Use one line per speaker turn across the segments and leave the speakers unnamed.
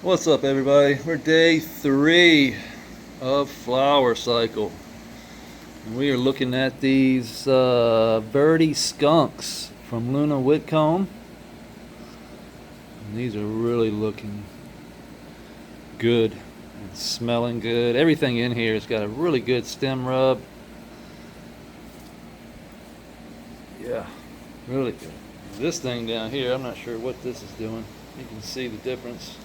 What's up, everybody? We're day 3 of flower cycle. And we are looking at these birdie skunks from Luna Whitcomb. And these are really looking good and smelling good. Everything in here has got a really good stem rub. Yeah, really good. This thing down here, I'm not sure what this is doing. You can see the difference.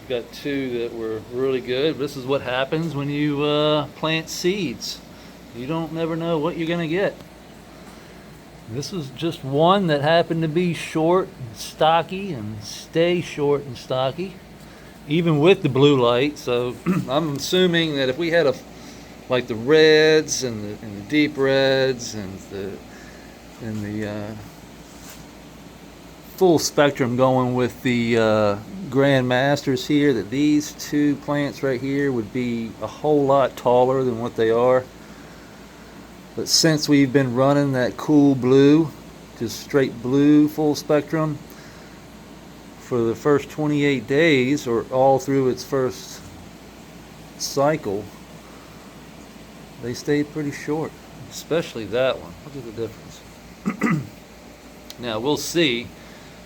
Got two that were really good. This is what happens when you plant seeds. You don't never know what you're gonna get. This was just one that happened to be short and stocky and stay short and stocky, even with the blue light. So I'm assuming that if we had like the reds and the deep reds and the full spectrum going with the Grand Masters here, that these two plants right here would be a whole lot taller than what they are. But since we've been running that cool blue, just straight blue full spectrum for the first 28 days, or all through its first cycle, they stayed pretty short, especially that one. Look at the difference. Now we'll see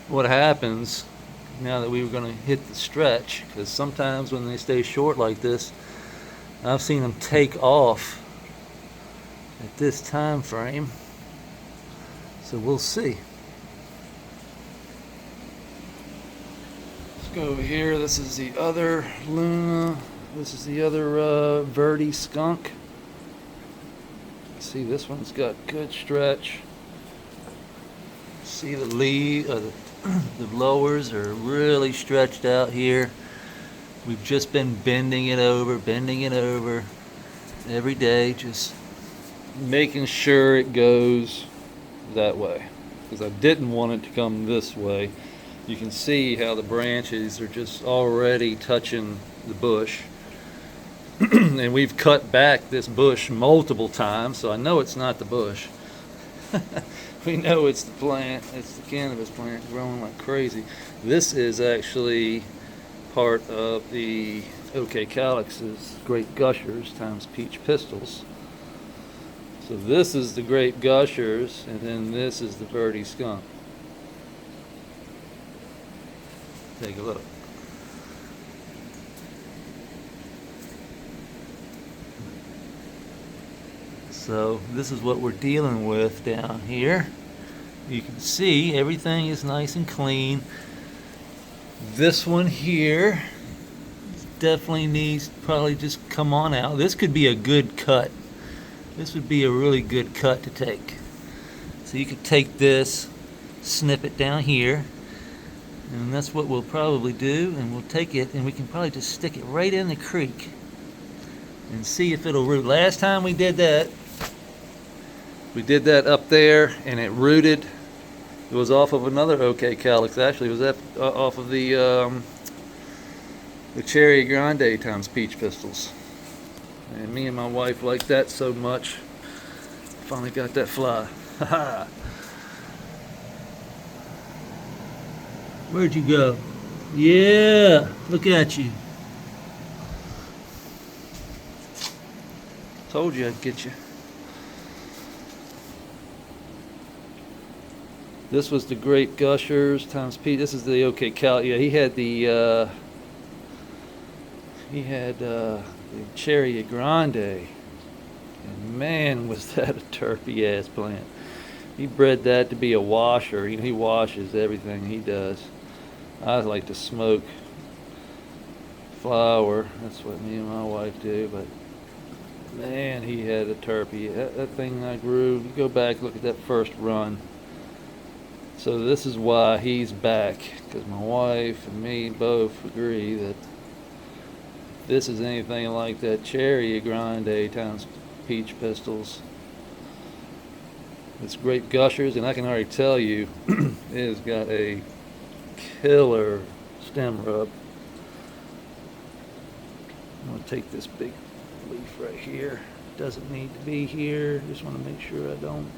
what happens now that we were going to hit the stretch, because sometimes when they stay short like this, I've seen them take off at this time frame. So we'll see. Let's go over here. This is the other Luna. This is the other Verde skunk. See, this one's got good stretch. See the leaf, the lowers are really stretched out here. We've just been bending it over every day, just making sure it goes that way, because I didn't want it to come this way. You can see how the branches are just already touching the bush. And we've cut back this bush multiple times, so I know it's not the bush. We know it's the plant, it's the cannabis plant growing like crazy. This is actually part of the OK Calyx's Great Gushers times Peach Pistols. So this is the Great Gushers, and then this is the Verde Skunk. Take a look. So this is what we're dealing with down here. You can see everything is nice and clean. This one here definitely needs probably just come on out. This could be a good cut. This would be a really good cut to take. So you could take this, snip it down here, and that's what we'll probably do. And we'll take it and we can probably just stick it right in the creek and see if it'll root. Last time we did that up there, and it rooted. It was off of another OK Calyx. Actually, it was off of the Cherry Grande times Peach Pistols. And me and my wife liked that so much, finally got that fly. Where'd you go? Yeah, look at you. Told you I'd get you. This was the Great Gushers times P. This is the OK Cal. Yeah, he had the Cherry Grande, and man, was that a terpy ass plant. He bred that to be a washer. He washes everything he does. I like to smoke flower. That's what me and my wife do. But man, he had a terpy. That thing I grew. You go back, look at that first run. So this is why he's back, because my wife and me both agree that if this is anything like that Cherry Grande times Peach Pistols, it's Great Gushers, and I can already tell you it has got a killer stem rub. I'm going to take this big leaf right here. Doesn't need to be here. Just want to make sure I don't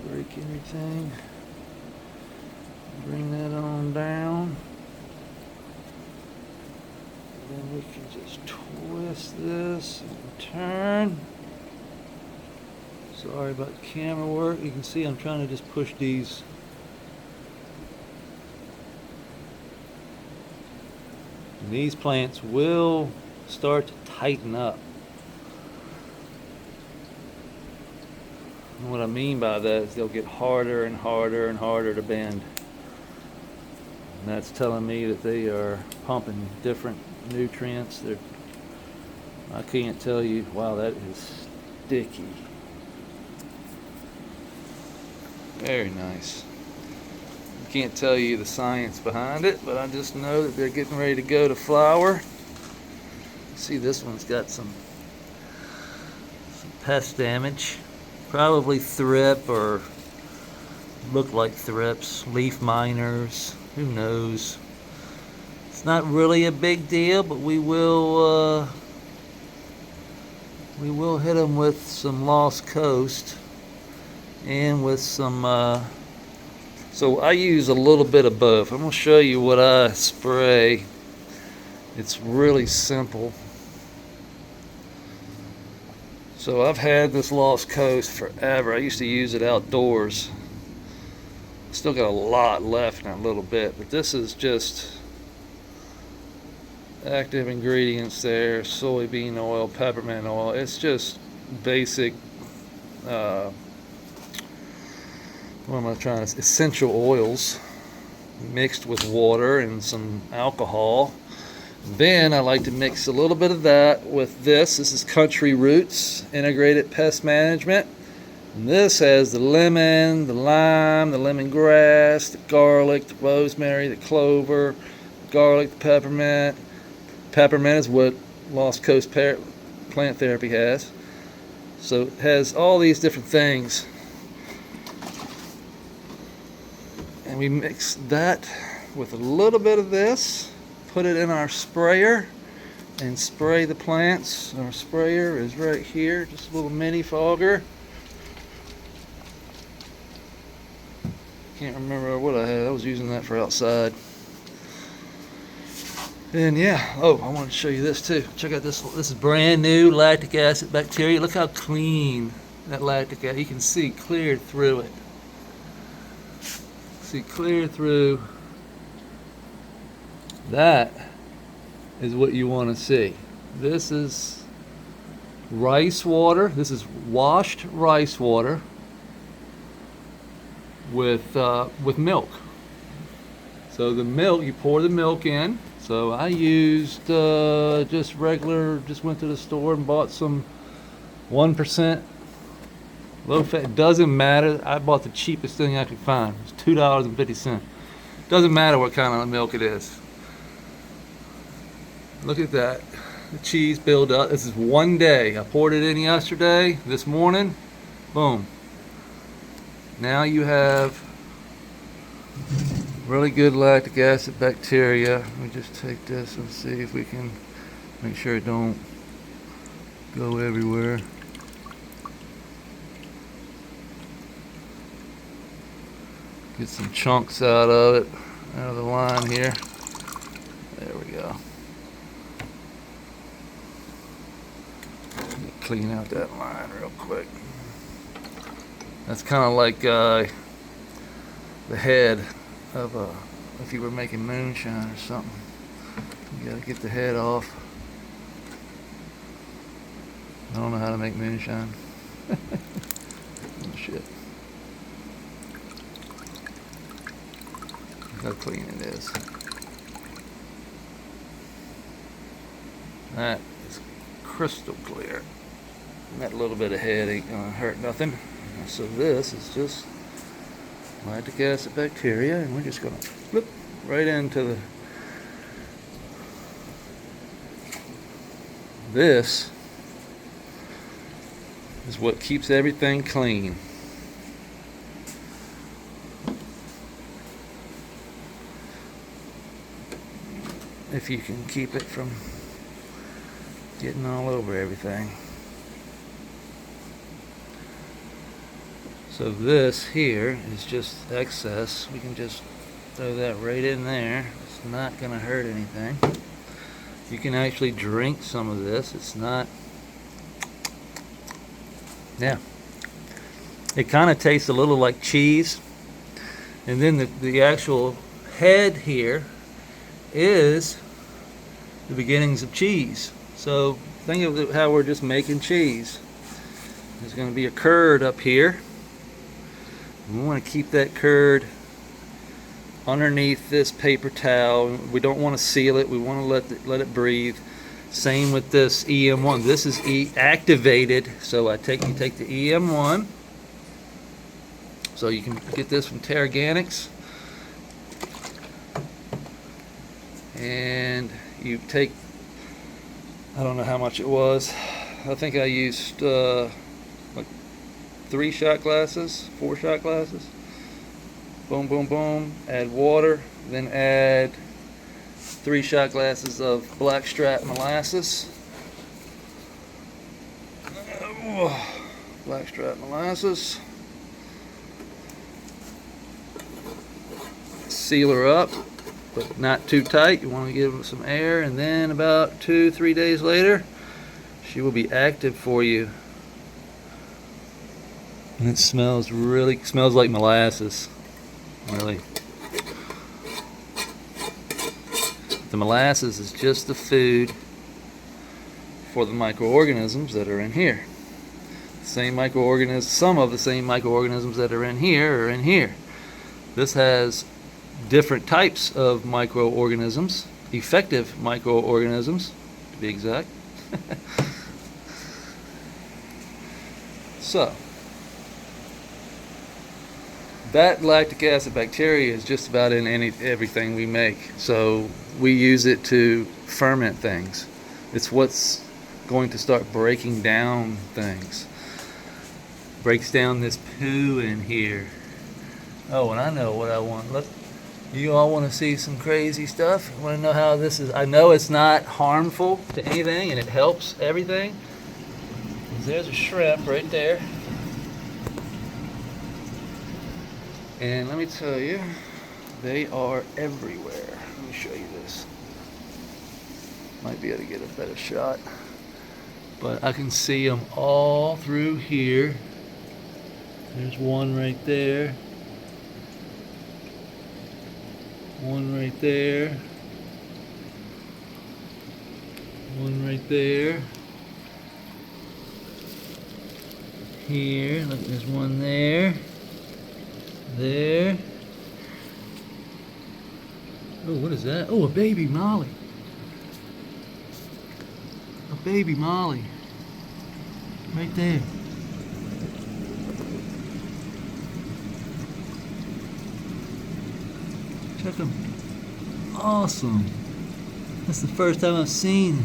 break anything. Bring that on down. Just twist this and turn. Sorry about the camera work. You can see I'm trying to just push these. And these plants will start to tighten up. And what I mean by that is they'll get harder and harder and harder to bend. And that's telling me that they are pumping different nutrients. I can't tell you, wow, that is sticky. Very nice. I can't tell you the science behind it, but I just know that they're getting ready to go to flower. See, this one's got some pest damage. Probably thrip, or look like thrips, leaf miners, who knows. It's not really a big deal, but we will hit them with some Lost Coast and with some so I use a little bit of both. I'm going to show you what I spray. It's really simple. So I've had this Lost Coast forever. I used to use it outdoors. Still got a lot left in a little bit, but this is just active ingredients there: soybean oil, peppermint oil. It's just basic what am I trying to say? Essential oils mixed with water and some alcohol. Then I like to mix a little bit of that with this. This is Country Roots Integrated Pest Management. And this has the lemon, the lime, the lemongrass, the garlic, the rosemary, the clover, garlic, the peppermint. Peppermint is what Lost Coast Plant Therapy has. So it has all these different things. And we mix that with a little bit of this, put it in our sprayer, and spray the plants. Our sprayer is right here, just a little mini fogger. Can't remember what I had. I was using that for outside. And yeah, oh, I wanted to show you this too. Check out this. This is brand new lactic acid bacteria. Look how clean that lactic acid. You can see clear through it. See clear through. That is what you want to see. This is rice water. This is washed rice water with milk. So the milk, you pour the milk in. So I used just went to the store and bought some 1% low fat. Doesn't matter. I bought the cheapest thing I could find. It was $2.50. Doesn't matter what kind of milk it is. Look at that. The cheese build up. This is one day. I poured it in yesterday. This morning, boom. Now you have really good lactic acid bacteria. Let me just take this and see if we can make sure it don't go everywhere. Get some chunks out of it, out of the line here. There we go. Clean out that line real quick. That's kind of like the head of if you were making moonshine or something. You gotta get the head off. I don't know how to make moonshine. Oh shit. Look how clean it is. That is crystal clear. And that little bit of head ain't gonna hurt nothing. So this is just lactic acid bacteria, and we're just gonna flip right into the. This is what keeps everything clean. If you can keep it from getting all over everything. So this here is just excess. We can just throw that right in there. It's not going to hurt anything. You can actually drink some of this. It's not, yeah. It kind of tastes a little like cheese. And then the actual head here is the beginnings of cheese. So think of it how we're just making cheese. There's going to be a curd up here. We want to keep that curd underneath this paper towel. We don't want to seal it. We want to let it breathe. Same with this EM1. This is activated. So you take the EM1. So you can get this from Terraganics. And you take, I don't know how much it was. I think I used like 3 shot glasses, 4 shot glasses. Boom, boom, boom. Add water, then add 3 shot glasses of blackstrap molasses. Blackstrap molasses. Seal her up, but not too tight. You want to give it some air, and then about 2-3 days later, she will be active for you. And it smells like molasses. Really. The molasses is just the food for the microorganisms that are in here. Some of the same microorganisms that are in here are in here. This has different types of microorganisms, effective microorganisms, to be exact. So, that lactic acid bacteria is just about in everything we make. So we use it to ferment things. It's what's going to start breaking down things. Breaks down this poo in here. Oh, and I know what I want. Look, you all want to see some crazy stuff? Want to know how this is? I know it's not harmful to anything, and it helps everything. There's a shrimp right there. And let me tell you, they are everywhere. Let me show you this. Might be able to get a better shot. But I can see them all through here. There's one right there. One right there. One right there. Here, look, there's one there. There. Oh, what is that? Oh, a baby molly. A baby molly. Right there. Check them. Awesome. That's the first time I've seen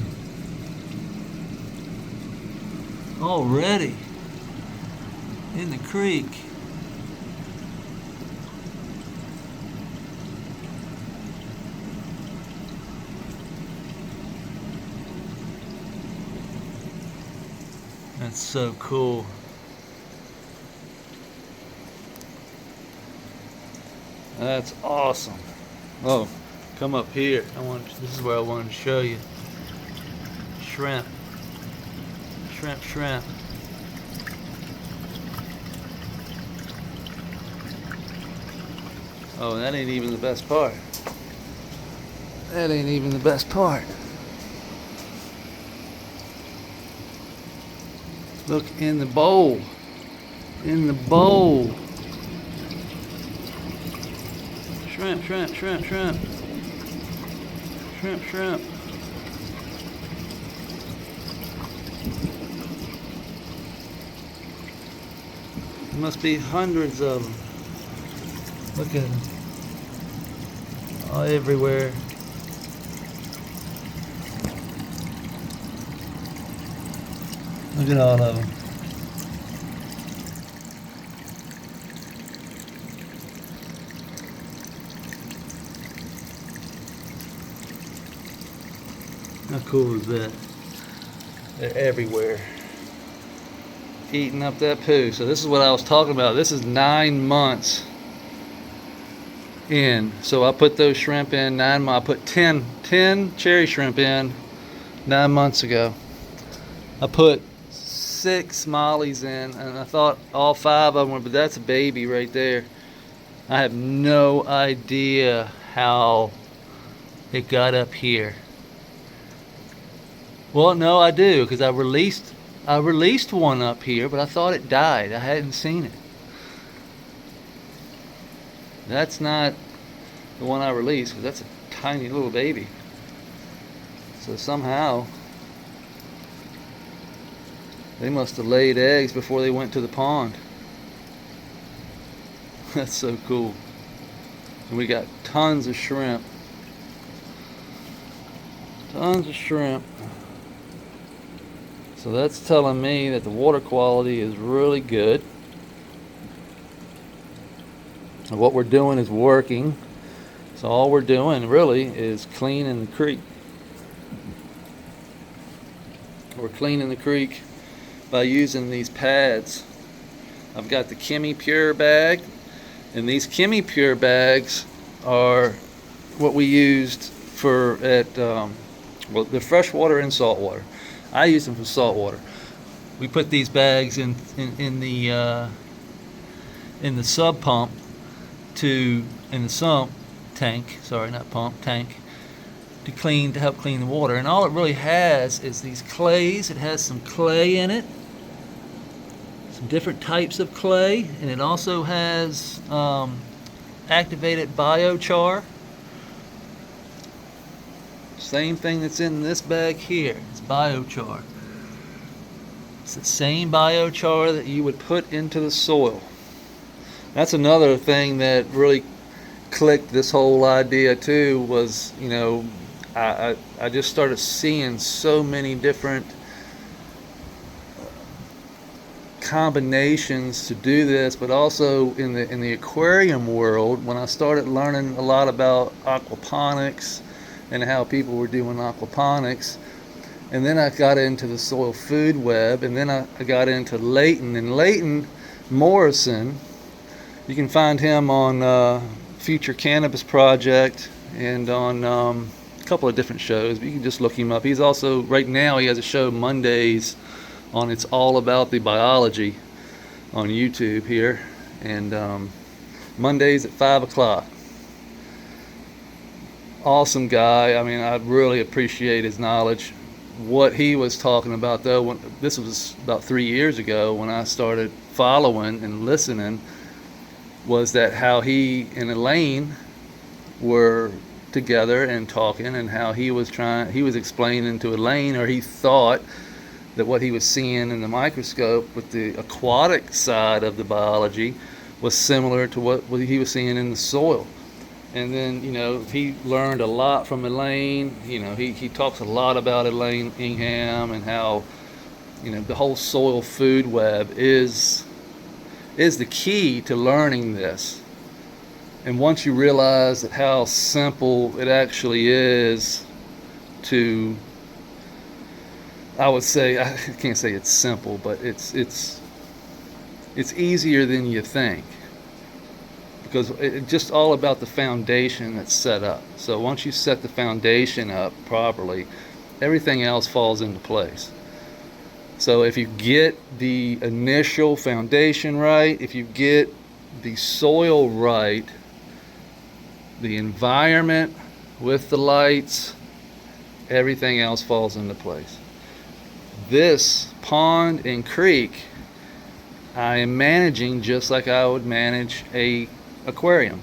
it. Already. In the creek. That's so cool. That's awesome. Oh, come up here. This is where I wanted to show you. Shrimp. Shrimp, shrimp. Oh, that ain't even the best part. That ain't even the best part. Look in the bowl. In the bowl. Shrimp, shrimp, shrimp, shrimp. Shrimp, shrimp. There must be hundreds of them. Look at them. All everywhere. Look at all of them. How cool is that? They're everywhere. Eating up that poo. So this is what I was talking about. This is 9 months in. So I put those shrimp in 9 months. I put 10 cherry shrimp in 9 months ago. I put 6 mollies in, and I thought all 5 of them were, but that's a baby right there. I have no idea how it got up here. Well, no, I do, because I released one up here, but I thought it died. I hadn't seen it. That's not the one I released, because that's a tiny little baby. So somehow they must have laid eggs before they went to the pond. That's so cool. And we got tons of shrimp. Tons of shrimp. So that's telling me that the water quality is really good. And what we're doing is working. So all we're doing really is cleaning the creek. We're cleaning the creek by using these pads. I've got the Chemi Pure bag, and these Chemi Pure bags are what we used for well, the freshwater and saltwater. I use them for saltwater. We put these bags in the sub pump in the sump tank. Sorry, not pump, tank. To help clean the water. And all it really has is these clays. It has some clay in it, some different types of clay, and it also has activated biochar. Same thing that's in this bag here. It's biochar. It's the same biochar that you would put into the soil. That's another thing that really clicked this whole idea too, was, you know, I just started seeing so many different combinations to do this, but also in the aquarium world, when I started learning a lot about aquaponics and how people were doing aquaponics, and then I got into the soil food web, and then I got into Leighton, and Leighton Morrison, you can find him on Future Cannabis Project and on a couple of different shows, but you can just look him up. He's also, right now, he has a show Mondays on It's All About the Biology on YouTube here, and Mondays at 5 o'clock. Awesome guy. I mean, I really appreciate his knowledge. What he was talking about, though, this was about 3 years ago when I started following and listening, was that how he and Elaine were together and talking, and how he was explaining to Elaine, or he thought that what he was seeing in the microscope with the aquatic side of the biology was similar to what he was seeing in the soil. And then, you know, he learned a lot from Elaine. You know, he talks a lot about Elaine Ingham, and how, you know, the whole soil food web is the key to learning this. And once you realize that how simple it actually is to, I would say, I can't say it's simple, but it's easier than you think, because it's just all about the foundation that's set up. So once you set the foundation up properly, everything else falls into place. So if you get the initial foundation right, if you get the soil right, the environment with the lights, everything else falls into place. This pond and creek, I am managing just like I would manage a aquarium.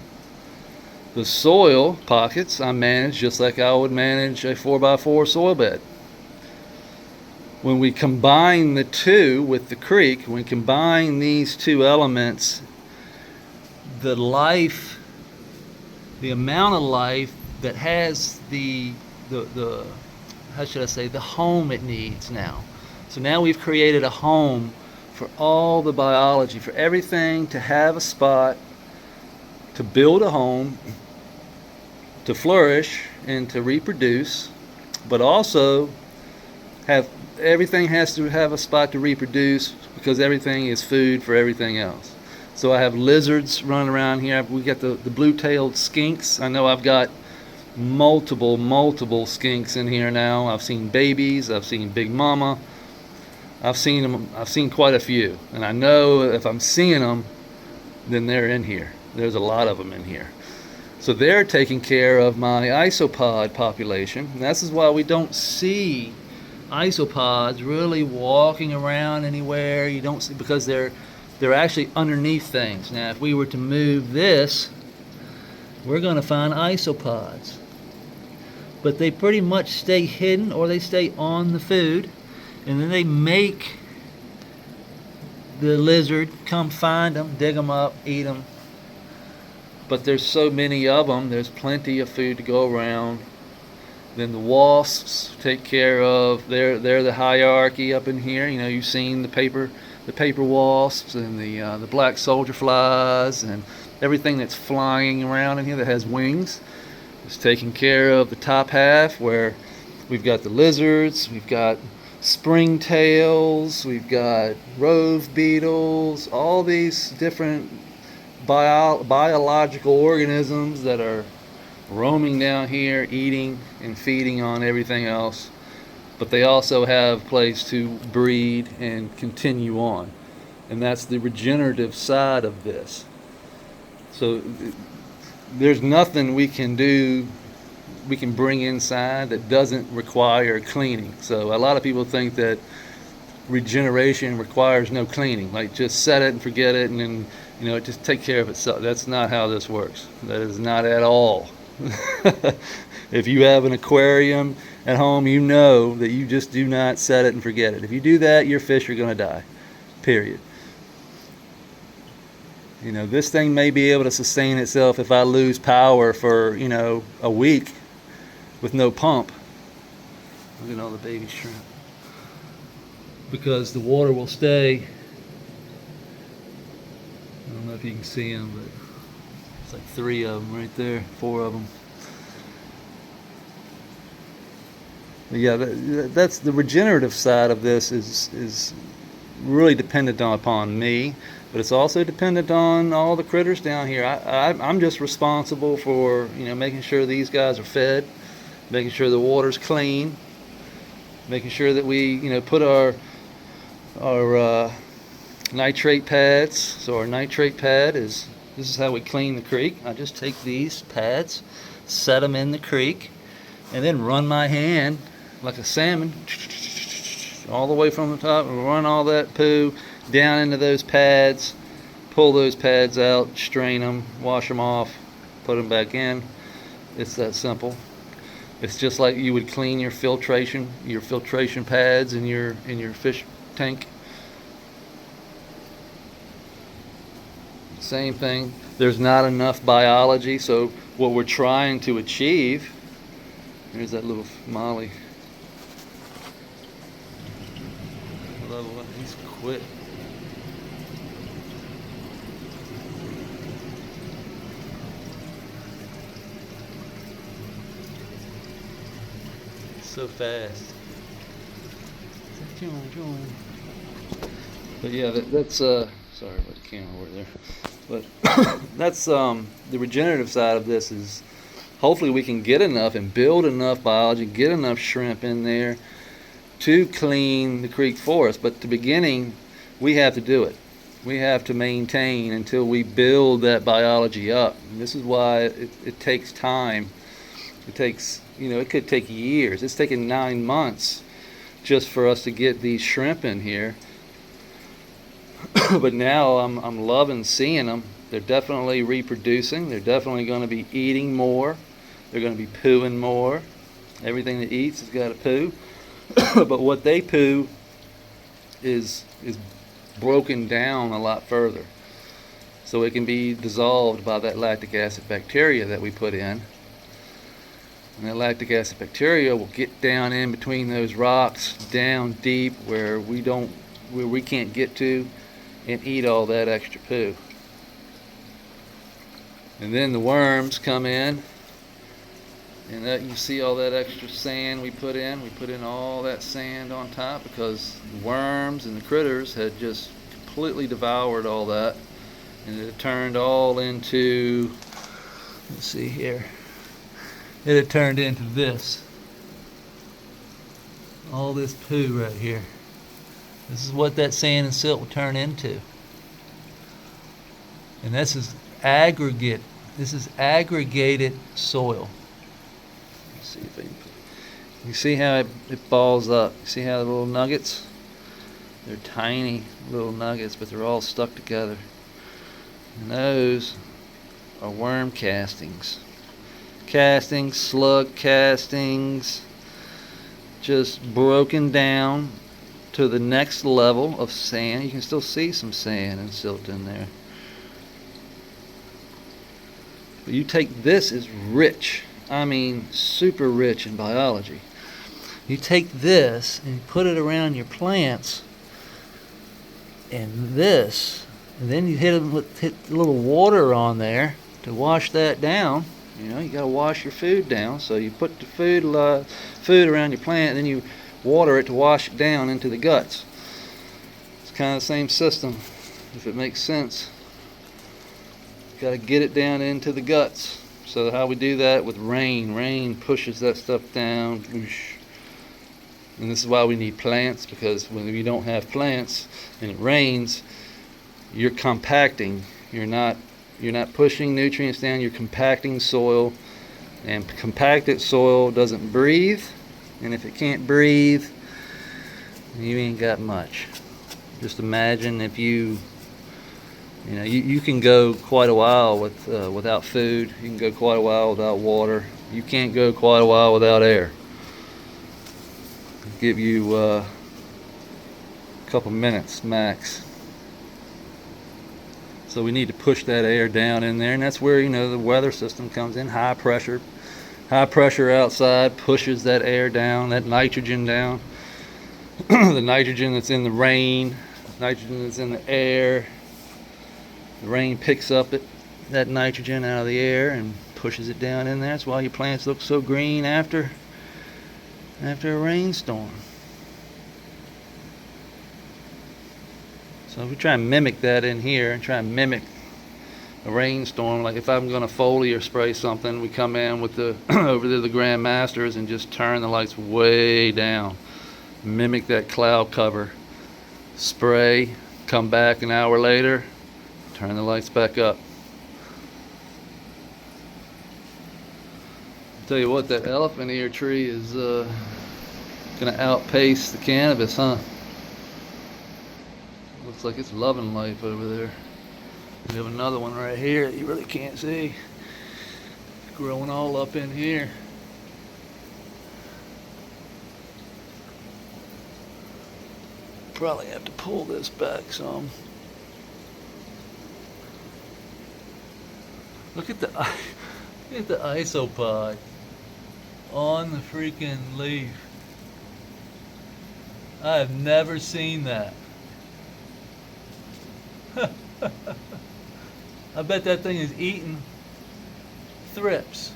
The soil pockets I manage just like I would manage a 4x4 soil bed. When we combine the two with the creek, when we combine these two elements, the life, the amount of life that has the how should I say, the home it needs now. So now we've created a home for all the biology, for everything to have a spot, to build a home, to flourish and to reproduce, but also everything has to have a spot to reproduce, because everything is food for everything else. So I have lizards running around here. We got the blue-tailed skinks. I know I've got multiple skinks in here now. I've seen babies, I've seen Big Mama, I've seen quite a few, and I know if I'm seeing them, then they're in here. There's a lot of them in here. So they're taking care of my isopod population, and this is why we don't see isopods really walking around anywhere. You don't see, because they're actually underneath things. Now, if we were to move this, we're going to find isopods, but they pretty much stay hidden, or they stay on the food, and then they make the lizard come find them, dig them up, eat them. But there's so many of them, there's plenty of food to go around. Then the wasps take care of, they're the hierarchy up in here. You know, you've seen the paper wasps and the black soldier flies and everything that's flying around in here that has wings. It's taking care of the top half, where we've got the lizards, we've got springtails, we've got rove beetles, all these different biological organisms that are roaming down here, eating and feeding on everything else. But they also have a place to breed and continue on. And that's the regenerative side of this. So there's nothing we can do, we can bring inside that doesn't require cleaning. So a lot of people think that regeneration requires no cleaning, like just set it and forget it, and then, you know, just take care of itself. That's not how this works. That is not at all. If you have an aquarium at home, you know that you just do not set it and forget it. If you do that, your fish are going to die, period. You know, this thing may be able to sustain itself if I lose power for, you know, a week with no pump. Look at all the baby shrimp. Because the water will stay. I don't know if you can see them, but it's like 3 of them right there, 4 of them. But yeah, that's the regenerative side of this is really dependent upon me, but it's also dependent on all the critters down here. I'm just responsible for, you know, making sure these guys are fed, making sure the water's clean, making sure that we, you know, put our nitrate pads. So our nitrate pad this is how we clean the creek. I just take these pads, set them in the creek, and then run my hand like a salmon all the way from the top and run all that poo down into those pads, pull those pads out, strain them, wash them off, put them back in. It's that simple. It's just like you would clean your filtration pads in your fish tank. Same thing. There's not enough biology, so what we're trying to achieve, here's that little molly. He's quit. So fast. But yeah, that's sorry about the camera over there. But that's the regenerative side of this. Is hopefully we can get enough and build enough biology, get enough shrimp in there to clean the creek for us. But at the beginning, we have to do it. We have to maintain until we build that biology up. And this is why it takes time. It takes, you know, it could take years. It's taken 9 months just for us to get these shrimp in here. But now I'm loving seeing them. They're definitely reproducing. They're definitely going to be eating more. They're going to be pooing more. Everything that eats has got to poo. But what they poo is broken down a lot further, so it can be dissolved by that lactic acid bacteria that we put in. And that lactic acid bacteria will get down in between those rocks, down deep where we can't get to, and eat all that extra poo. And then the worms come in, and that you see all that extra sand we put in. We put in all that sand on top because the worms and the critters had just completely devoured all that, and it turned all into, let's see here, it had turned into this. All this poo right here. This is what that sand and silt would turn into. And this is aggregate. This is aggregated soil. Let's see if I can put, you see how it balls up. You see how the little nuggets? They're tiny little nuggets, but they're all stuck together. And those are worm castings. Castings, slug castings, just broken down to the next level of sand. You can still see some sand and silt in there. But you take this, is rich. I mean, super rich in biology. You take this and put it around your plants, and this, and then you hit a little water on there to wash that down. You know, you got to wash your food down. So you put the food around your plant, and then you water it to wash it down into the guts. It's kind of the same system, if it makes sense. Got to get it down into the guts. So how we do that with rain. Rain pushes that stuff down. And this is why we need plants, because when you don't have plants and it rains, you're compacting. You're not pushing nutrients down, you're compacting soil. And compacted soil doesn't breathe. And if it can't breathe, you ain't got much. Just imagine if you can go quite a while without food. You can go quite a while without water. You can't go quite a while without air. I'll give you a couple minutes max. So we need to push that air down in there, and that's where the weather system comes in. High pressure outside pushes that air down, that nitrogen down. The nitrogen that's in the rain, nitrogen that's in the air. The rain picks up that nitrogen out of the air and pushes it down in there. That's why your plants look so green after a rainstorm. So if we try and mimic that in here and try and mimic a rainstorm, like if I'm going to foliar spray something, we come in with the over to the Grandmasters and just turn the lights way down. Mimic that cloud cover. Spray, come back an hour later, turn the lights back up. I'll tell you what, that elephant ear tree is going to outpace the cannabis, huh? Looks like it's loving life over there. We have another one right here that you really can't see. It's growing all up in here. Probably have to pull this back some. Look at the isopod on the freaking leaf. I have never seen that. I bet that thing is eating thrips.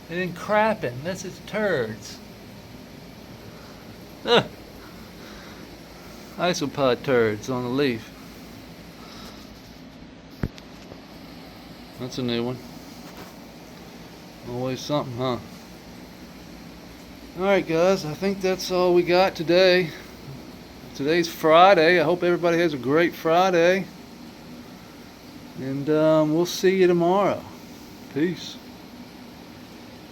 And then crapping. That's its turds. Isopod turds on the leaf. That's a new one. Always something, huh? Alright guys, I think that's all we got today. Today's Friday. I hope everybody has a great Friday. And we'll see you tomorrow. Peace.